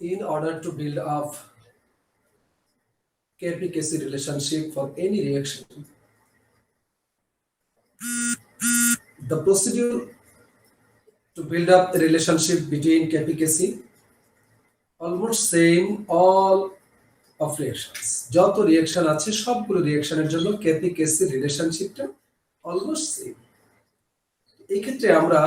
In order to build up KP-Kc relationship for any reaction, the procedure to build up a relationship between KP-Kc almost same all of reactions. যত reaction আছে সবগুলো রিঅ্যাকশনের জন্য KP-Kc রিলেশনশিপটা almost same. এই ক্ষেত্রে আমরা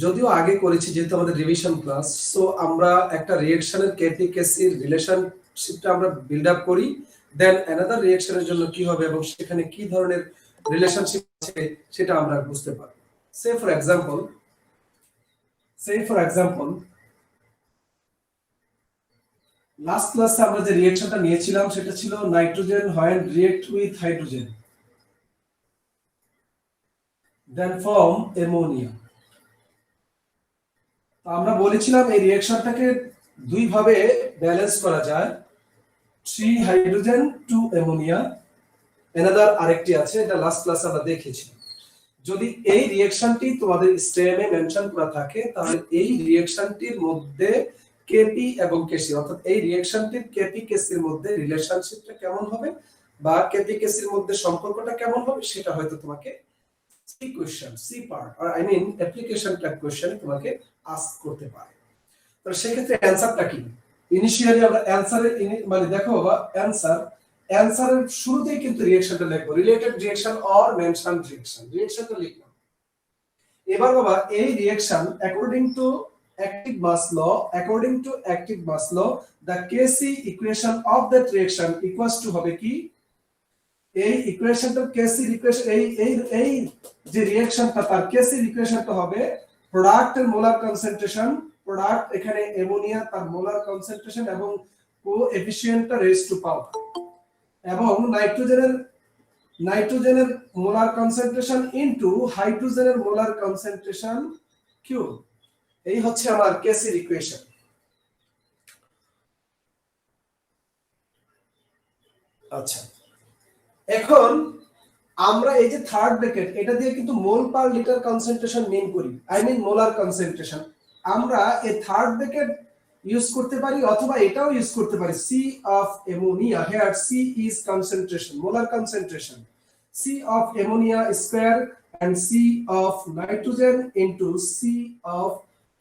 যদিও আগে করেছি যেহেতু আমাদের রিভিশন ক্লাস, সো আমরা একটা রিঅ্যাকশনের KP-Kc রিলেশনশিপটা আমরা বিল্ড আপ করি, দেন অ্যানাদার রিঅ্যাকশনের জন্য কি হবে এবং সেখানে কি ধরনের রিলেশনশিপ আছে সেটা আমরা বুঝতে পারব। সে ফর এক্সাম্পল লাস্ট ক্লাসে আমরা যে রিঅ্যাকশনটা নিয়েছিলাম সেটা ছিল nitrogen when react with hydrogen then form ammonia. আমরা বলেছিলাম এই রিঅ্যাকশনটাকে দুই ভাবে ব্যালেন্স করা যায়, 3 হাইড্রোজেন 2 অ্যামোনিয়া। অ্যানাদার আরেকটি আছে, এটা লাস্ট ক্লাসে আমরা দেখেছি। যদি এই রিঅ্যাকশনটি তোমাদের স্টেমে মেনশন করা থাকে তাহলে এই রিঅ্যাকশনটির মধ্যে কেপি এবং কেসি অর্থাৎ এই রিঅ্যাকশনটির কেপি কেসির মধ্যে রিলেশনশিপটা কেমন হবে বা কেপি কেসির মধ্যে সম্পর্কটা কেমন হবে সেটা হয়তো তোমাকে সি কোশ্চেন, সি পার্ট আর I mean application type question তোমাকে আস্ক করতে পারে। তো সেই ক্ষেত্রে অ্যানসারটা কি? ইনিশিয়ালি আমরা অ্যানসারের মানে দেখো বাবা অ্যানসারের শুরুতেই কিন্তু রিঅ্যাকশনটা লিখবো, related reaction or mentioned reaction, রিঅ্যাকশনটা লিখলাম। এবার বাবা এই reaction according to active mass law the Kc equation of that reaction equals to হবে কি, এই ইকুয়েশনটা Kc ইকুয়েশন এই যে রিঅ্যাকশনটা তার Kc ইকুয়েশনটা হবে প্রোডাক্টের মোলার কনসেন্ট্রেশন, প্রোডাক্ট এখানে অ্যামোনিয়া তার মোলার কনসেন্ট্রেশন এবং কোএফিশিয়েন্টটা রেজ টু পাওয়ার এবং নাইট্রোজেনের মোলার কনসেন্ট্রেশন ইনটু হাইড্রোজেনের মোলার কনসেন্ট্রেশন কিউব। এই হচ্ছে আমার কেসির ইকুয়েশন। আচ্ছা, এখন আমরা এই যে থার্ড ব্র্যাকেট এটা দিয়ে কিন্তু মোল পার লিটার কনসেন্ট্রেশন মেইন করি, আই মিন মোলার কনসেন্ট্রেশন। আমরা এই থার্ড ব্র্যাকেট ইউজ করতে পারি অথবা এটাও ইউজ করতে পারি, C of ammonia, here C is concentration, molar concentration, C of ammonia square and C of nitrogen into C of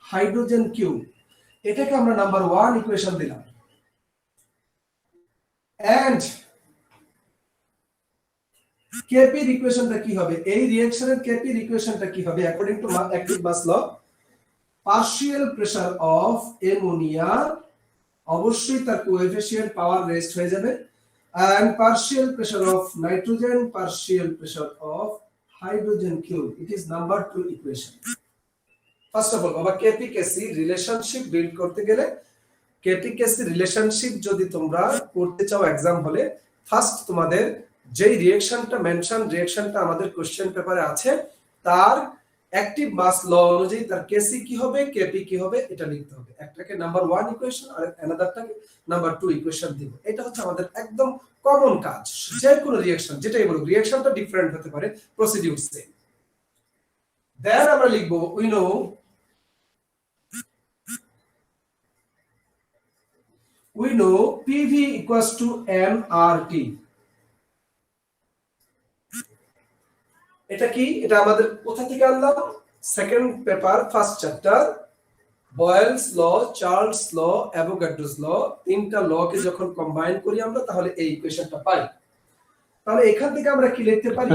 hydrogen cube। এটাকে আমরা নাম্বার 1 ইকুয়েশন দিলাম। and Kp এর ইকুয়েশনটা কি হবে, এই রিঅ্যাকশনের Kp এর ইকুয়েশনটা কি হবে according to active mass law, partial pressure of ammonia অবশ্যই তার কোএফিশিয়েন্ট পাওয়ার রেস্ট হয়ে যাবে and partial pressure of nitrogen partial pressure of hydrogen cube, it is number 2 equation। First of all বাবা KP-Kc রিলেশনশিপ বিল্ড করতে গেলে KP-Kc relationship যদি তোমরা করতে চাও एग्जाम হলে, ফার্স্ট তোমাদের যেই রিঅ্যাকশনটা মেনশন রিঅ্যাকশনটা আমাদের কোশ্চেন পেপারে আছে তার অ্যাক্টিভ মাস ল অনুযায়ী তার Kc কি হবে Kp কি হবে এটা লিখতে হবে। একটাকে নাম্বার 1 ইকুয়েশন আর অ্যানাদারটাকে নাম্বার 2 ইকুয়েশন দিব। এটা হচ্ছে আমাদের একদম কমন কাজ, যে কোনো রিঅ্যাকশন যেটাই বলুক রিঅ্যাকশনটা ডিফারেন্ট হতে পারে, প্রসিডিউর সেম। দেন আমরা লিখব we know PV equals to nRT। এটা কি, এটা আমাদের কোথা থেকে আনলাম, second paper first chapter Boyle's law, Charles law, Avogadro's law, তিনটা লকে যখন কম্বাইন করি আমরা তাহলে এই ইকুয়েশনটা পাই। তাহলে এখান থেকে আমরা কি লিখতে পারি,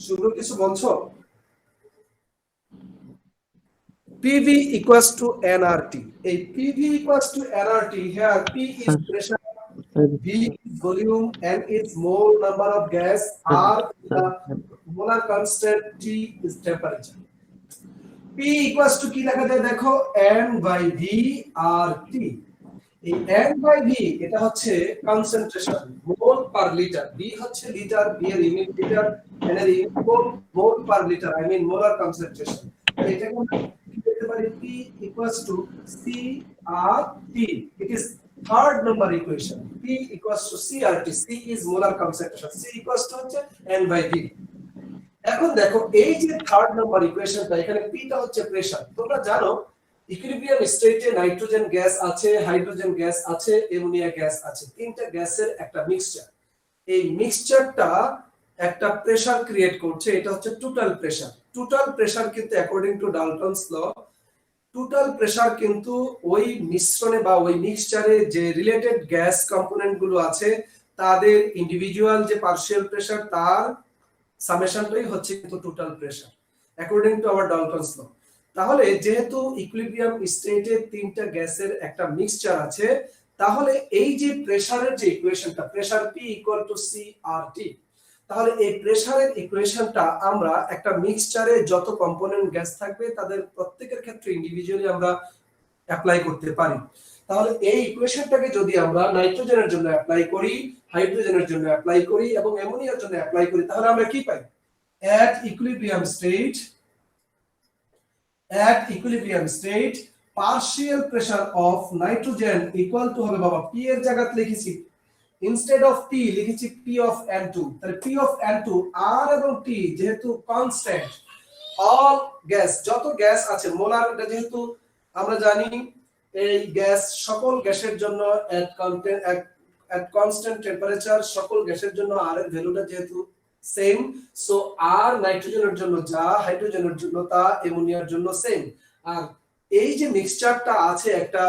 শুরু কিছু বলছো, PV equals to nRT। এই PV equals to nRT, here P is pressure, V is volume, N is mole number of gas, R is the molar constant, T is temperature। P equals to কি লেখা যায় দেখো, N by V RT। এই N by V এটা হচ্ছে concentration mole per litre, V হচ্ছে litre, V এর unit litre, N এর unit mole per litre, I mean molar concentration. এটাকে আমরা কি লিখতে পারি, P equals to CRT, it is third number equation, P equals to CRT, C is molar concentration, C equals to হচ্ছে N by V। এখন দেখো এই যে থার্ড নাম্বার ইকুয়েশনটা, এখানে P টা হচ্ছে প্রেসার। তোমরা জানো ইকুইলিব্রিয়াম স্টেটে নাইট্রোজেন গ্যাস আছে, হাইড্রোজেন গ্যাস আছে, অ্যামোনিয়া গ্যাস আছে, তিনটা গ্যাসের একটা মিক্সচার। এই মিক্সচারটা একটা প্রেসার ক্রিয়েট করছে, এটা হচ্ছে টোটাল প্রেসার। টোটাল প্রেসার কিন্তু according to Dalton's law, total pressure কিন্তু ওই মিশ্রণে বা ওই মিক্সচারে যে রিলেটেড গ্যাস কম্পোনেন্ট গুলো আছে তাদের ইন্ডিভিজুয়াল যে পার্শিয়াল প্রেসার তার সামেশনটাই হচ্ছে কিন্তু total pressure according to our Dalton's law. তাহলে যেহেতু ইকুইলিব্রিয়াম স্টেটে তিনটা গ্যাসের একটা মিক্সচার আছে, তাহলে এই যে প্রেসারের যে ইকুয়েশনটা, প্রেসার P = CRT, তাহলে এই প্রেসারের ইকুয়েশনটা আমরা একটা মিক্সচারে যত কম্পোনেন্ট গ্যাস থাকবে তাদের প্রত্যেকের ক্ষেত্রে ইন্ডিভিজুয়ালি আমরা অ্যাপ্লাই করতে পারি। তাহলে এই ইকুয়েশনটাকে যদি আমরা নাইট্রোজেনের জন্য অ্যাপ্লাই করি, হাইড্রোজেনের জন্য অ্যাপ্লাই করি এবং অ্যামোনিয়ার জন্য অ্যাপ্লাই করি, তাহলে আমরা কি পাই? at equilibrium state partial pressure of nitrogen equal to হবে বাবা, P এর জায়গাতে লিখেছি instead of P লিখেছি P of N2, তাহলে P of N2 R এবং T যেহেতু কনস্ট্যান্ট, all গ্যাস যত গ্যাস আছে মোলার, এটা যেহেতু আমরা জানি এই গ্যাস সকল গ্যাসের জন্য at constant temperature সকল গ্যাসের জন্য R এর ভ্যালুটা যেহেতু সেম, সো আর নাইট্রোজেনের জন্য যা হাইড্রোজেনের জন্য তা অ্যামোনিয়ার জন্য সেম। আর এই যে মিক্সচারটা আছে একটা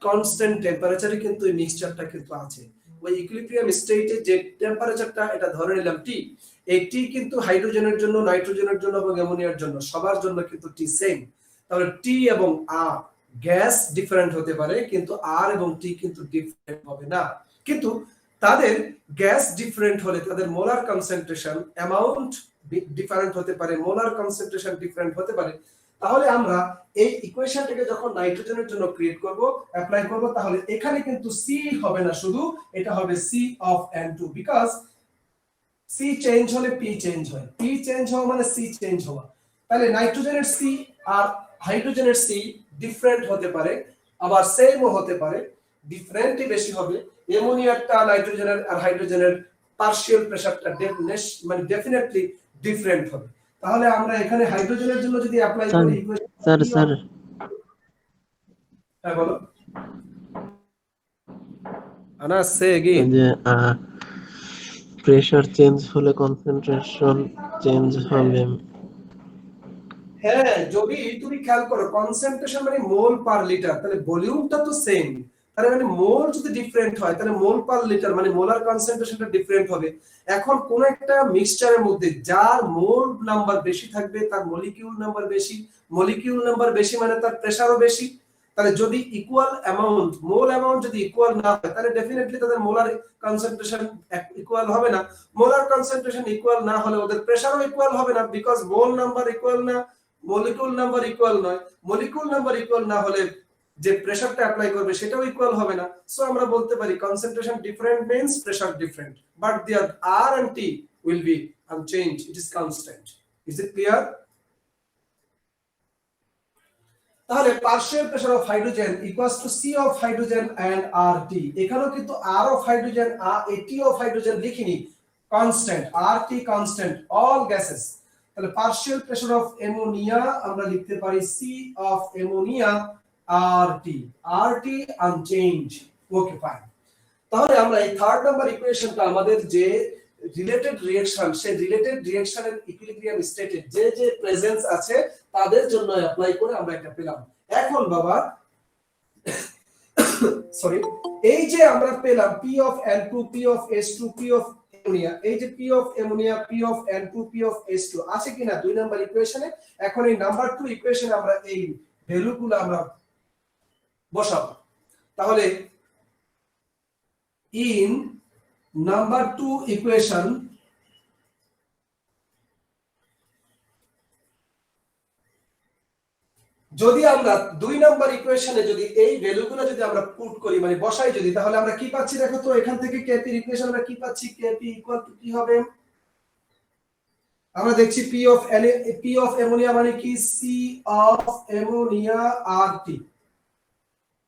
কনস্ট্যান্ট টেম্পারেচারে কিন্তু এই মিক্সচারটা কিন্তু আছে। ওই ইকুইলিব্রিয়াম স্টেটে যে টেম্পারেচারটা এটা ধরে নিলাম T, এই T কিন্তু হাইড্রোজেনের জন্য, নাইট্রোজেনের জন্য এবং অ্যামোনিয়ার জন্য সবার জন্য কিন্তু T সেম। তাহলে T এবং R গ্যাস ডিফারেন্ট হতে পারে কিন্তু R এবং T কিন্তু ডিফারেন্ট হবে না। কিন্তু তাদের গ্যাস ডিফারেন্ট হলে তাদের মোলার কনসেন্ট্রেশন অ্যামাউন্ট ডিফারেন্ট হতে পারে, মোলার কনসেন্ট্রেশন ডিফারেন্ট হতে পারে। তাহলে আমরা এই ইকুয়েশনটাকে যখন নাইট্রোজেনের জন্য ক্রিয়েট করব, অ্যাপ্লাই করব, তাহলে এখানে কিন্তু C হবে না শুধু, এটা হবে C of N2, because C change হলে P চেঞ্জ হয়, P চেঞ্জ হওয়া মানে C চেঞ্জ হওয়া। তাহলে নাইট্রোজেনের C আর হাইড্রোজেনের C ডিফারেন্ট হতে পারে, আবার সেমও হতে পারে, ডিফারেন্টই বেশি হবে। অ্যামোনিয়ারটা নাইট্রোজেনের আর হাইড্রোজেনের পার্শিয়াল প্রেসারটা মানে ডেফিনেটলি ডিফারেন্ট হবে। তাহলে আমরা এখানে হাইড্রোজেনের জন্য যদি অ্যাপ্লাই করি স্যার হ্যাঁ বলো আনা সে এগেইন, যে প্রেসার চেঞ্জ হলে কনসেন্ট্রেশন চেঞ্জ হবে। হ্যাঁ যদি তুমি খেয়াল করো কনসেন্ট্রেশন মানে মোল পার লিটার, তাহলে ভলিউমটা তো সেম, তাহলে মানে মোল যদি ডিফারেন্ট হয় তাহলে মোল পার লিটার মানে মোলার কনসেন্ট্রেশনটা ডিফারেন্ট হবে। এখন কোন একটা মিক্সচারের মধ্যে যার মোল নাম্বার বেশি থাকবে তার মলিকিউল নাম্বার বেশি, মলিকিউল নাম্বার বেশি মানে তার প্রেসারও বেশি। তাহলে যদি ইকুয়াল অ্যামাউন্ট, মোল অ্যামাউন্ট যদি ইকুয়াল না হয় তাহলে ডেফিনেটলি তাদের মোলার কনসেন্ট্রেশন ইকুয়াল হবে না। মোলার কনসেন্ট্রেশন ইকুয়াল না হলে ওদের প্রেসারও ইকুয়াল হবে না, বিকজ মোল নাম্বার ইকুয়াল না, মলিকিউল নাম্বার ইকুয়াল নয়, মলিকিউল নাম্বার ইকুয়াল না হলে যে প্রেসারটা অ্যাপ্লাই করবে সেটাও ইকুয়াল হবে না। সো আমরা বলতে পারি concentration different means pressure different, but there R and T will be unchanged, it is constant. Is it clear? তাহলে partial pressure of hydrogen equals to C of hydrogen and RT, এখানেও কিন্তু R of hydrogen T of hydrogen লিখিনি, constant RT constant all gases. তাহলে partial pressure of ammonia আমরা লিখতে পারি C of ammonia RT unchange. Okay fine. তাহলে আমরা এই থার্ড নাম্বার ইকুয়েশনটা আমাদের যে রিলেটেড রিঅ্যাকশন, সেই রিলেটেড রিঅ্যাকশনের ইকুইলিব্রিয়াম স্টেটে যে যে প্রেজেন্স আছে তাদের জন্য অ্যাপ্লাই করে আমরা এটা পেলাম। এখন বাবা সরি, এই যে আমরা পেলাম P of N2, P of H2, P of ammonia, এই যে P of ammonia, P of N2, P of H2 আছে কিনা দুই নাম্বার ইকুয়েশনে। এখন এই নাম্বার 2 ইকুয়েশনে আমরা এই ভ্যালুগুলো আমরা বসাবো। তাহলে in number 2 equation যদি আমরা দুই নাম্বার ইকুয়েশনে যদি এই ভ্যালুগুলো যদি আমরা পুট করি মানে বসাই যদি, তাহলে আমরা কি পাচ্ছি দেখো তো, এখান থেকে Kp এর ইকুয়েশন আমরা কি পাচ্ছি, Kp ইকুয়াল টু কি হবে, আমরা দেখছি P of ammonia মানে কি C of ammonia RT,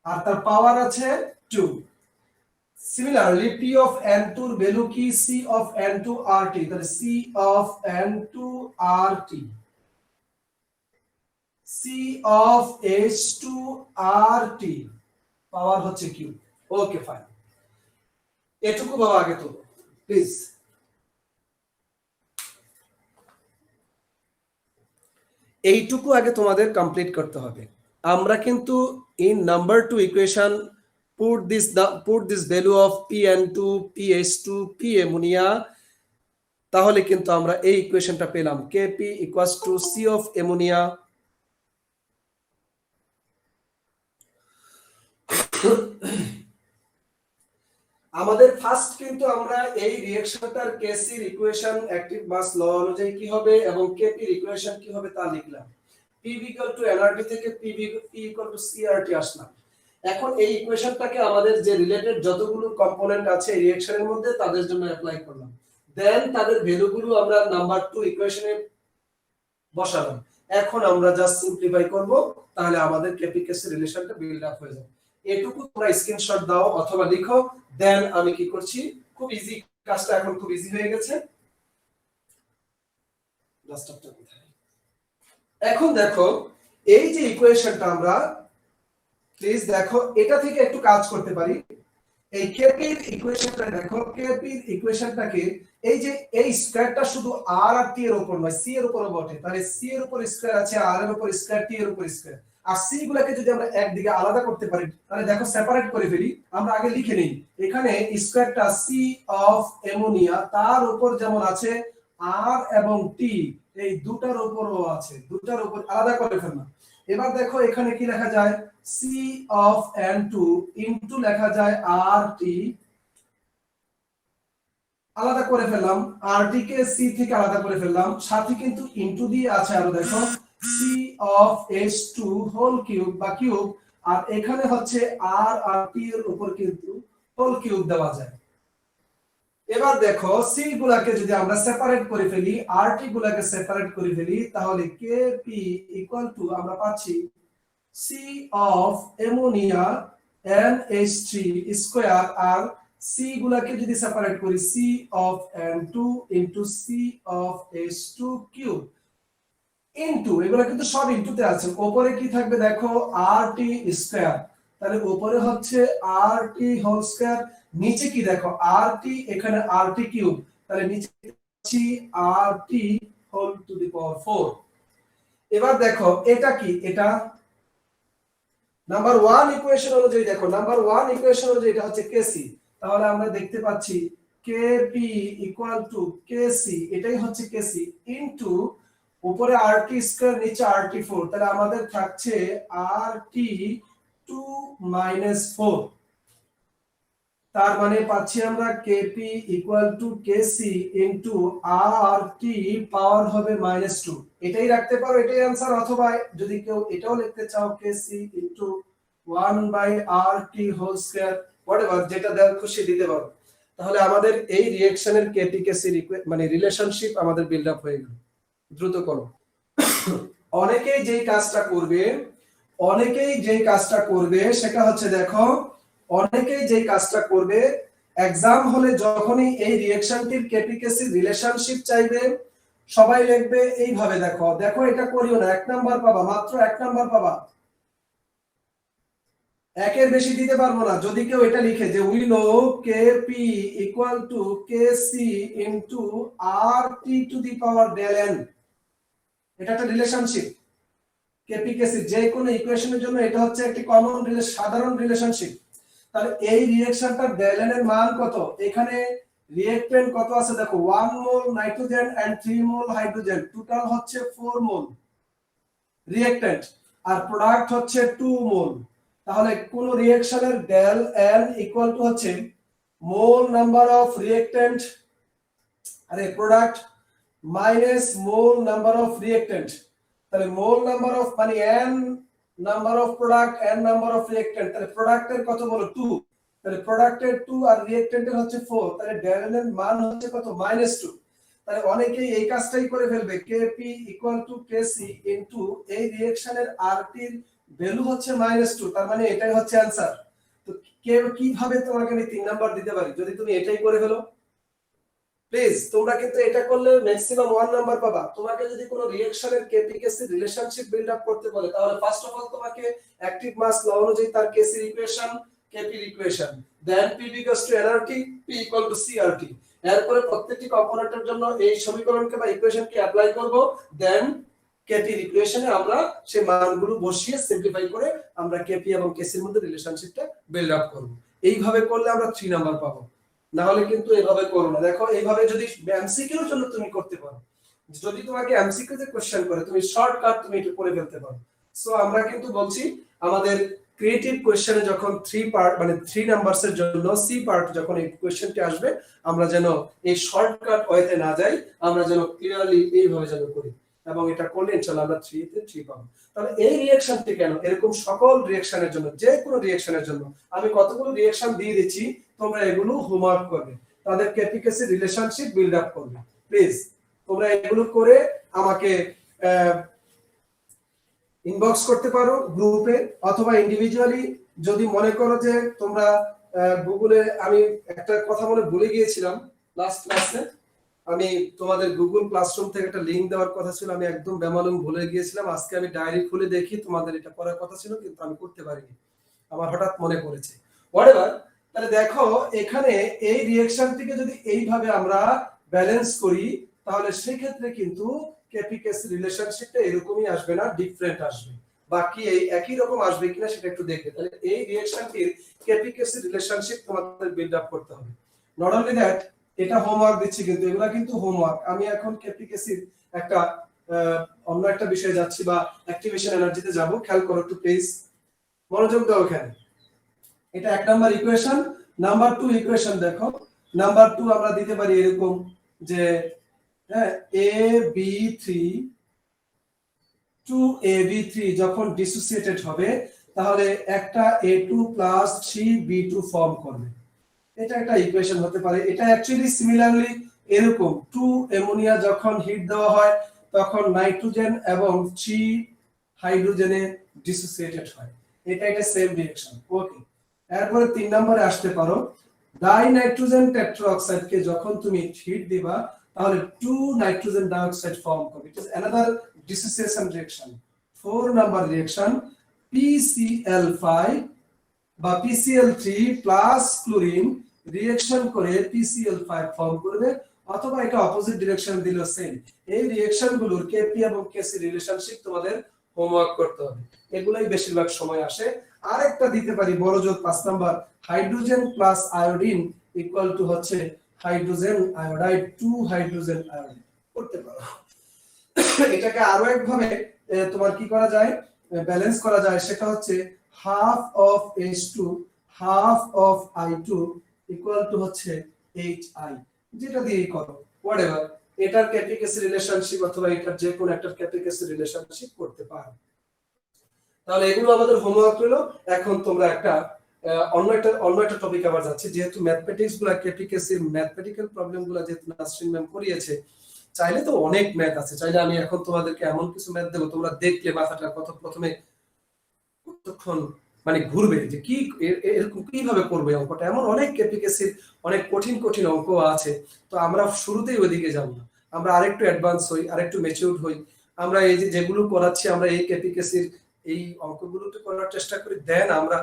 আর তার পাওয়ার আছে 2। Similarly, P of N2 এর ভ্যালু কি C of N2 RT, তাহলে C of N2 RT, C of H2RT পাওয়ার হচ্ছে Q। ওকে ফাইন, এটুকু বাবা আগে তো প্লিজ। এইটুকু আগে তোমাদের কমপ্লিট করতে হবে। আমরা কিন্তু in number 2 equation put this value of Pn2 PH2 P ammonia, তাহলে কিন্তু আমরা এই ইকুয়েশনটা পেলাম Kp = C of ammonia আমাদের ফার্স্ট কিন্তু আমরা এই রিঅ্যাকশনটার কেসি এর ইকুয়েশন অ্যাক্টিভ মাস ল অনুযায়ী কি হবে এবং কেপি এর ইকুয়েশন কি হবে তা লিখলাম। Pv = nRT থেকে P = CRT আসলাম। এখন এই ইকুয়েশনটাকে আমাদের যে রিলেটেড যতগুলো কম্পোনেন্ট আছে এই রিঅ্যাকশনের মধ্যে তাদের জন্য অ্যাপ্লাই করলাম, দেন তাদের ভ্যালুগুলো আমরা নাম্বার 2 ইকুয়েশনে বসালাম। এখন আমরা জাস্ট সিম্পলিফাই করব, তাহলে আমাদের কেপি কেসি রিলেশনটা বিল্ড আপ হয়ে যাবে। এটুকু তোমরা স্ক্রিনশট দাও অথবা লিখো, দেন আমি কি করছি, খুব ইজি, কাজটা এখন খুব ইজি হয়ে গেছে। এখন দেখো এই যে ইকুয়েশনটা আমরা প্লিজ দেখো, এটা থেকে একটু কাজ করতে পারি। এই কেপি এর ইকুয়েশনটা দেখো, কেপি এর ইকুয়েশনটাকে এই যে এই স্কয়ারটা শুধু আর আর টি এর উপর নয়, সি এর উপরও বটে, তাহলে সি এর উপর স্কয়ার আছে, আর এর উপর স্কয়ার, টি এর উপর স্কয়ার। আর সি গুলোকে যদি আমরা একদিকে আলাদা করতে পারি, তাহলে দেখো সেপারেট করে ফেলি। আমরা আগে লিখে নেই, এখানে স্কয়ারটা সি অফ অ্যামোনিয়া তার উপর যেমন আছে আর এবং টি, এই দুটার উপরও আছে, দুটার উপর আলাদা করে ফেললাম। এবার দেখো এখানে কি লেখা যায়, C of N2 ইনটু লেখা যায় RT, আলাদা করে ফেললাম, RT কে C থেকে আলাদা করে ফেললাম, সাথে কিন্তু ইনটু দিয়ে আছে আরো দেখো C of H2 whole cube বা কিউব, আর এখানে হচ্ছে R আর T এর উপর কিন্তু হোল কিউব দেওয়া যায়। এবার দেখো C গুলাকে যদি আমরা সেপারেট করে ফেলি, RT গুলাকে সেপারেট করে ফেলি, তাহলে Kp = আমরা পাচ্ছি C of ammonia NH3 square, আর C গুলাকে যদি সেপারেট করি C of N2 into C of H2 cube into, এগুলা কিন্তু সব ইনটুতে আছে, উপরে কি থাকবে দেখো RT স্কয়ার, তাহলে উপরে হচ্ছে RT হোল স্কয়ার, নিচে কি দেখো RT, এখানে RT কিউব, তাহলে নিচে পাচ্ছি RT হোল টু দি পাওয়ার 4। এবার দেখো এটা কি, এটা নাম্বার 1 ইকুয়েশন অনুযায়ী দেখো, নাম্বার 1 ইকুয়েশন অনুযায়ী এটা হচ্ছে কেসি, তাহলে আমরা দেখতে পাচ্ছি কেপি = কেসি, এটাই হচ্ছে কেসি ইনটু উপরে RT স্কয়ার, নিচে RT 4, তাহলে আমাদের থাকছে RT 2 - 4, তার মানে পাচ্ছি আমরা কেপি = কেসি ইনটু RT পাওয়ার হবে -2। এটাই রাখতে পারো, এটাই आंसर, অথবা যদি কেউ এটাও লিখতে চাও KC into 1/RT whole square, whatever, যেটা দেওয়ার খুশি দিতে পারো। তাহলে আমাদের এই রিঅ্যাকশনের কেপি কেসি মানে রিলেশনশিপ আমাদের বিল্ড আপ হয়ে গেল। দ্রুত করো। অনেকেই যেই কাজটা করবে সেটা হচ্ছে দেখো, অনেকেই যেই কাজটা করবে এক্সাম হলে যখনই এই রিঅ্যাকশনটির কেপি কেসি রিলেশনশিপ চাইবে, সবাই লিখবে এইভাবে, দেখো দেখো এটা করিও না, 1 নাম্বার পাবা, মাত্র 1 নাম্বার পাবা, একের বেশি দিতে পারবো না। যদি কেউ এটা লিখে যে we know KP = KC into RT to the power del n, এটা একটা রিলেশনশিপ। কেপি কেসি যে কোনো ইকুয়েশনের জন্য এটা হচ্ছে একটি কমন সাধারণ রিলেশনশিপ। তাহলে এই রিঅ্যাকশনটার del n এর মান কত, এখানে রিঅ্যাকট্যান্ট কত আছে দেখো, 1 mole nitrogen and 3 mole hydrogen, total হচ্ছে 4 মোল রিঅ্যাকট্যান্ট, আর প্রোডাক্ট হচ্ছে 2 মোল। তাহলে কোন রিঅ্যাকশনের del n = হচ্ছে মোল নাম্বার অফ রিঅ্যাকট্যান্ট, আরে product minus mole number of reactant, তাহলে মোল নাম্বার অফ মানে n number of product n number of reactant, তাহলে প্রোডাক্টের কত বলো 2, তাহলে প্রোডাক্টের 2 আর রিঅ্যাকট্যান্টের হচ্ছে 4, তাহলে del n এর মান হচ্ছে কত -2। তাহলে অনেকেই এই কাজটাই করে ফেলবে, কেপি = কেসি ইনটু এই রিঅ্যাকশনের RT এর ভ্যালু হচ্ছে -2, তার মানে এটাই হচ্ছে आंसर। তো কিভাবে তোমাকে আমি 3 নাম্বার দিতে পারি যদি তুমি এটাই করে ফেলো? প্লিজ তোমরা কিন্তু এটা করলে ম্যাক্সিমাম 1 নাম্বার পাবা। তোমাকে যদি কোনো রিঅ্যাকশনের কেপি-কেসি রিলেশনশিপ বিল্ড আপ করতে বলে তাহলে ফার্স্ট অফ অল তোমাকে অ্যাক্টিভ মাস ল অনুযায়ী তার KC equation, KP equation, then P equals to NRT, P equal to CRT. এরপরে প্রত্যেকটি কম্পোনেন্টের জন্য এই সমীকরণকে বা ইকুয়েশনকে অ্যাপ্লাই করব, দেন কেপি ইকুয়েশনে আমরা সেই মানগুলো বসিয়ে সিম্পলিফাই করে আমরা কেপি এবং কেসির মধ্যে রিলেশনশিপটা বিল্ড আপ করব। এইভাবে করলে আমরা 3 নাম্বার পাবো। না হলে কিন্তু এভাবে করো না। দেখো এইভাবে যদি এমসিকিউর জন্য তুমি করতে পারো, যদি তোমাকে এমসিকিউ তে কোশ্চেন করে তুমি শর্টকাট তুমি এটা করে ফেলতে পারো। সো আমরা কিন্তু বলছি আমাদের ক্রিয়েটিভ কোশ্চেনে যখন 3 পার্ট মানে 3 নাম্বারস এর জন্য সি পার্ট যখন এই কোশ্চেনটি আসবে আমরা যেন এই শর্টকাট ওয়েতে না যাই, আমরা যেন ক্লিয়ারলি এইভাবে যেন করি এবং এটা করলে ইনশাআল্লাহ আমরা 3 তে 3 পাবো। তাহলে এই রিঅ্যাকশনটি কেন এরকম সকল রিঅ্যাকশনের জন্য যে কোনো রিঅ্যাকশনের জন্য আমি কতগুলো রিঅ্যাকশন দিয়ে দিচ্ছি, তোমরা এগুলো হোমওয়ার্ক করবে, তাদের কেপি-কেসি রিলেশনশিপ বিল্ড আপ করবে। প্লিজ তোমরা এগুলো করে আমাকে ইনবক্স করতে পারো গ্রুপে অথবা ইন্ডিভিজুয়ালি। যদি মনে করো যে তোমরা গুগলে, আমি একটা কথা বলে ভুলে গিয়েছিলাম লাস্ট ক্লাসে, আমি তোমাদের গুগল ক্লাসরুম থেকে একটা লিংক দেওয়ার কথা ছিল, আমি একদম বেমালুম ভুলে গিয়েছিলাম। আজকে আমি ডায়েরি খুলে দেখি তোমাদের এটা করার কথা ছিল কিন্তু আমি করতে পারিনি, আমার হঠাৎ মনে পড়েছে। হোয়াটএভার, তাহলে দেখো এখানে এই রিঅ্যাকশনটিকে যদি এইভাবে আমরা ব্যালেন্স করি তাহলে সেই ক্ষেত্রে কিন্তু কেপি-কেসি রিলেশনশিপটা এরকমই আসবে না, ডিফারেন্ট আসবে। বাকি এই একই রকম আসবে কিনা সেটা একটু দেখবে। তাহলে এই রিঅ্যাকশনটির কেপি-কেসি রিলেশনশিপ তোমাদের বিল্ড আপ করতে হবে। নট অনলি দ্যাট, এটা হোমওয়ার্ক দিচ্ছি কিন্তু এগুলা কিন্তু হোমওয়ার্ক। আমি এখন কেপি-কেসির একটা অন্য একটা বিষয়ে যাচ্ছি বা অ্যাক্টিভেশন এনার্জিতে যাব। খেয়াল করো একটু প্লিজ, মনোযোগ দাও এখানে। এটা 1 নাম্বার ইকুয়েশন। নাম্বার 2 ইকুয়েশন দেখো। নাম্বার 2 আমরা দিতে পারি এরকম যে হ্যাঁ AB3 2AB3 যখন ডিসোসিয়েটেড হবে তাহলে একটা A2 3B2 ফর্ম করবে। এটা একটা ইকুয়েশন হতে পারে। এটা অ্যাকচুয়ালি সিমিলারলি এরকম 2 অ্যামোনিয়া যখন হিট দেওয়া হয় তখন নাইট্রোজেন এবং 3 হাইড্রোজেনে ডিসোসিয়েটেড হয়। এটা সেম রিঅ্যাকশন। ওকে, এরপরে 3 নম্বরে আসতে পারো। ডাই নাইট্রোজেন টেট্রাঅক্সাইড কে যখন তুমি হিট দিবা তাহলে 2 নাইট্রোজেন ডাইঅক্সাইড ফর্ম করবে। It is another dissociation reaction. 4 number reaction PCl5 বা PCl3 প্লাস ক্লোরিন রিঅ্যাকশন করে PCl5 ফর্ম করবে, অথবা এটা অপোজিট ডিরেকশন দিলেও সেম। এই রিঅ্যাকশনগুলোর কেপি এবং কেসি রিলেশনশিপ তোমাদের হোমওয়ার্ক করতে হবে, এগুলাই বেশিরভাগ সময় আসে। আরেকটা দিতে পারি বড় জোর 5 number, hydrogen plus iodine equal to হচ্ছে হাইড্রোজেন আয়োডাইড 2 হাইড্রোজেন আয়োডাইড করতে পারো। এটাকে আরো একভাবে তোমার কি করা যায়, ব্যালেন্স করা যায়, সেটা হচ্ছে half of H2 half of I2 equal to হচ্ছে HI, যেটা দিয়েই করো হোয়াটএভার। এটার কেপি-কেসি রিলেশনশিপ অথবা এটার যে কোনো একটা কেপি-কেসি রিলেশনশিপ করতে পারো। তাহলে এগুলো আমাদের হোমওয়ার্ক হলো। এখন তোমরা একটা অন্য একটা টপিক আবার যাচ্ছে, যেহেতু ম্যাথমেটিক্স গুলো কেপি-কেসি ম্যাথমেটিক্যাল প্রবলেম গুলো যেহেতু নাসরিন ম্যাম করিয়েছে, চাইলে তো অনেক ম্যাথ আছে, চাইলে আমি এখন তোমাদেরকে এমন কিছু ম্যাথ দেবো তোমরা দেখলে মাথাটা কত প্রথমে কতক্ষণ মানে ঘুরবে যে কি এরকম কিভাবে করবে অঙ্কটা। এমন অনেক কেপি-কেসির অনেক কঠিন কঠিন অঙ্ক আছে, তো আমরা শুরুতেই ওইদিকে যাব না, আমরা আরেকটু অ্যাডভান্স হই, আরেকটু ম্যাচিউরড হই। আমরা এই যে যেগুলো করাচ্ছি আমরা এই কেপি-কেসির এই অঙ্কগুলোতে করার চেষ্টা করি, দেন আমরা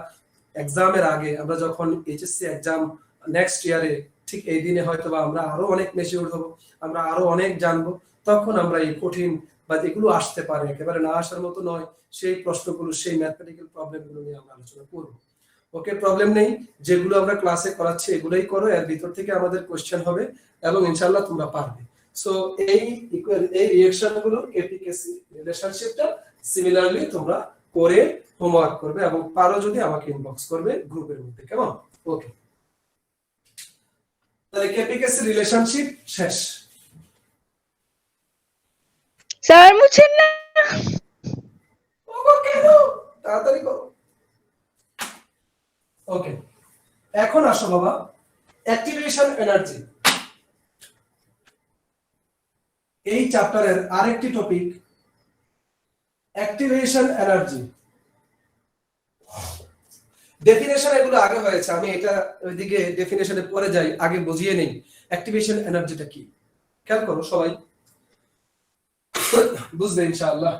এক্সামের আগে আমরা যখন এইচএসসি এক্সাম নেক্সট ইয়ারে ঠিক এই দিনে হয়তো বা আমরা আরো অনেক ম্যাচিউরড হব, আমরা আরো অনেক জানবো, তখন আমরা এই কঠিন বা যেগুলো আসতে পারে একেবারে না আসার মতো নয় সেই প্রশ্নগুলো, সেই ম্যাথমেটিক্যাল প্রবলেমগুলো নিয়ে আমরা আলোচনা করব। ওকে, প্রবলেম নেই, যেগুলো আমরা ক্লাসে করাচ্ছি এগুলোই করো, এর ভিতর থেকে আমাদের কোশ্চেন হবে এবং ইনশাআল্লাহ তোমরা পারবে। সো এই রিঅ্যাকশনগুলো কেপি-কেসি রিলেশনশিপটা সিমিলারলি তোমরা করে হোমওয়ার্ক করবে এবং পারো যদি আমাকে ইনবক্স করবে গ্রুপের মধ্যে, কেমন? ওকে, তাহলে কেপি-কেসি রিলেশনশিপ শেষ। স্যার মুছেন না, তাড়াতাড়ি করো। ওকে, এখন আসো বাবা অ্যাক্টিভেশন এনার্জি। এই চ্যাপ্টারের আরেকটি টপিক অ্যাক্টিভেশন এনার্জি। ডেফিনেশন এগুলো আগে হয়েছে, আমি এটা ওইদিকে ডেফিনেশনে পরে যাই, আগে বুঝিয়ে নেই। অ্যাক্টিভেশন এনার্জিটা কি খেয়াল করো সবাই, বুঝবে ইনশাআল্লাহ।